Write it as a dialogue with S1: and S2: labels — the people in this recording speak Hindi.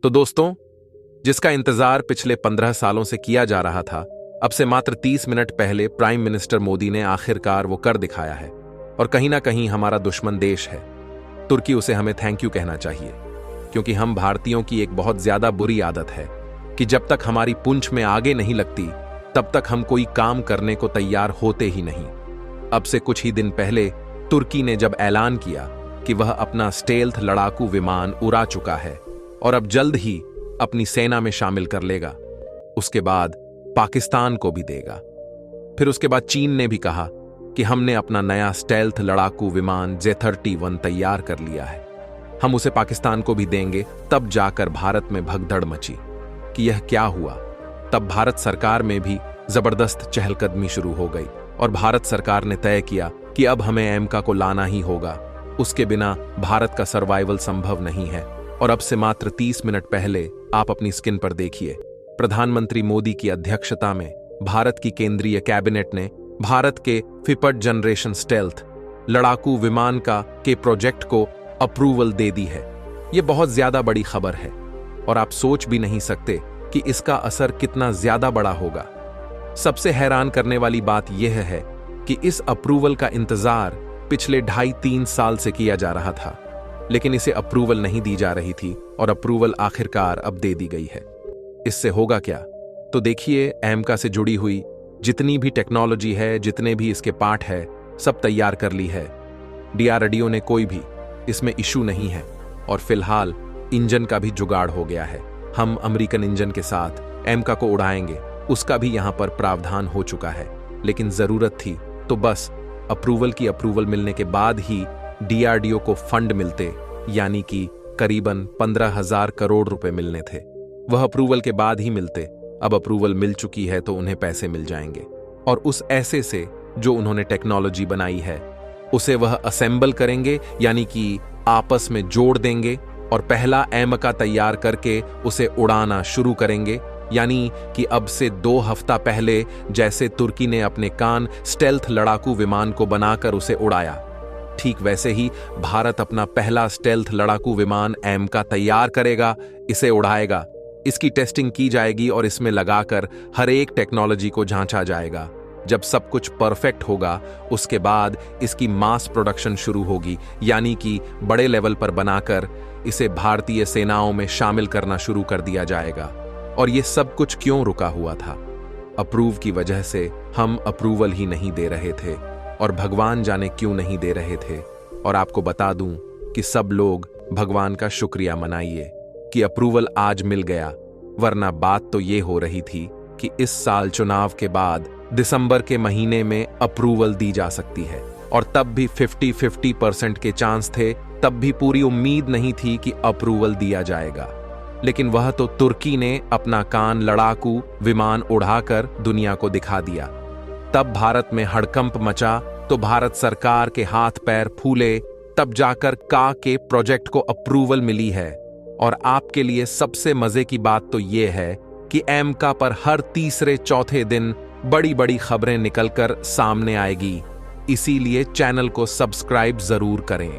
S1: तो दोस्तों, जिसका इंतजार पिछले 15 सालों से किया जा रहा था, अब से मात्र 30 मिनट पहले प्राइम मिनिस्टर मोदी ने आखिरकार वो कर दिखाया है। और कहीं ना कहीं हमारा दुश्मन देश है तुर्की, उसे हमें थैंक यू कहना चाहिए, क्योंकि हम भारतीयों की एक बहुत ज्यादा बुरी आदत है कि जब तक हमारी पूंछ में आगे नहीं लगती तब तक हम कोई काम करने को तैयार होते ही नहीं। अब से कुछ ही दिन पहले तुर्की ने जब ऐलान किया कि वह अपना स्टेल्थ लड़ाकू विमान उड़ा चुका है और अब जल्द ही अपनी सेना में शामिल कर लेगा, उसके बाद पाकिस्तान को भी देगा। फिर उसके बाद चीन ने भी कहा कि हमने अपना नया स्टेल्थ लड़ाकू विमान J-31 तैयार कर लिया है, हम उसे पाकिस्तान को भी देंगे। तब जाकर भारत में भगदड़ मची कि यह क्या हुआ। तब भारत सरकार में भी जबरदस्त चहलकदमी शुरू हो गई और भारत सरकार ने तय किया कि अब हमें एमका को लाना ही होगा, उसके बिना भारत का सर्वाइवल संभव नहीं है। और अब से मात्र 30 मिनट पहले आप अपनी स्क्रीन पर देखिए, प्रधानमंत्री मोदी की अध्यक्षता में भारत की केंद्रीय कैबिनेट ने भारत के 5th जनरेशन स्टेल्थ लड़ाकू विमान के प्रोजेक्ट को अप्रूवल दे दी है। यह बहुत ज्यादा बड़ी खबर है और आप सोच भी नहीं सकते कि इसका असर कितना ज्यादा बड़ा होगा। सबसे हैरान करने वाली बात यह है कि इस अप्रूवल का इंतजार पिछले 2.5-3 साल से किया जा रहा था, लेकिन इसे अप्रूवल नहीं दी जा रही थी और अप्रूवल आखिरकार अब दे दी गई है। इससे होगा क्या? तो देखिए, एमका से जुड़ी हुई जितनी भी टेक्नोलॉजी है, जितने भी इसके पार्ट है, सब तैयार कर ली है। DRDO ने कोई भी इसमें इशू नहीं है और फिलहाल इंजन का भी जुगाड़ हो गया है। हम अमेरिकन इंजन के साथ एमका को उड़ाएंगे, उसका भी यहां पर प्रावधान हो चुका है। लेकिन जरूरत थी तो बस अप्रूवल मिलने के बाद ही DRDO को फंड मिलते, यानी कि करीबन 15,000 करोड़ रुपए मिलने थे। वह अप्रूवल के बाद ही मिलते। अब अप्रूवल मिल चुकी है तो उन्हें पैसे मिल जाएंगे और उस ऐसे से जो उन्होंने टेक्नोलॉजी बनाई है उसे वह असेंबल करेंगे, यानी कि आपस में जोड़ देंगे और पहला एमका तैयार करके उसे उड़ाना शुरू करेंगे। यानी कि अब से 2 हफ्ता पहले जैसे तुर्की ने अपने कान स्टेल्थ लड़ाकू विमान को बनाकर उसे उड़ाया, ठीक वैसे ही भारत अपना पहला स्टेल्थ लड़ाकू विमान एमका तैयार करेगा, इसे उड़ाएगा, इसकी टेस्टिंग की जाएगी और इसमें लगाकर हर एक टेक्नोलॉजी को जांचा जाएगा। जब सब कुछ परफेक्ट होगा उसके बाद इसकी मास प्रोडक्शन शुरू होगी, यानी कि बड़े लेवल पर बनाकर इसे भारतीय सेनाओं में शामिल करना शुरू कर दिया जाएगा। और ये सब कुछ क्यों रुका हुआ था? अप्रूव की वजह से हम अप्रूवल ही नहीं दे रहे थे और भगवान जाने क्यों नहीं दे रहे थे। और आपको बता दूं कि सब लोग भगवान का शुक्रिया मनाइए कि अप्रूवल आज मिल गया, वरना बात तो ये हो रही थी कि इस साल चुनाव के बाद दिसंबर के महीने में अप्रूवल दी जा सकती है और तब भी 50-50% के चांस थे, तब भी पूरी उम्मीद नहीं थी कि अप्रूवल दिया जाएगा। लेकिन वह तो तुर्की ने अपना कान लड़ाकू विमान उड़ाकर दुनिया को दिखा दिया। तब भारत में हड़कंप मचा तो भारत सरकार के हाथ पैर फूले, तब जाकर के प्रोजेक्ट को अप्रूवल मिली है। और आपके लिए सबसे मजे की बात तो यह है कि एमका पर हर तीसरे चौथे दिन बड़ी बड़ी खबरें निकलकर सामने आएगी। इसीलिए चैनल को सब्सक्राइब जरूर करें।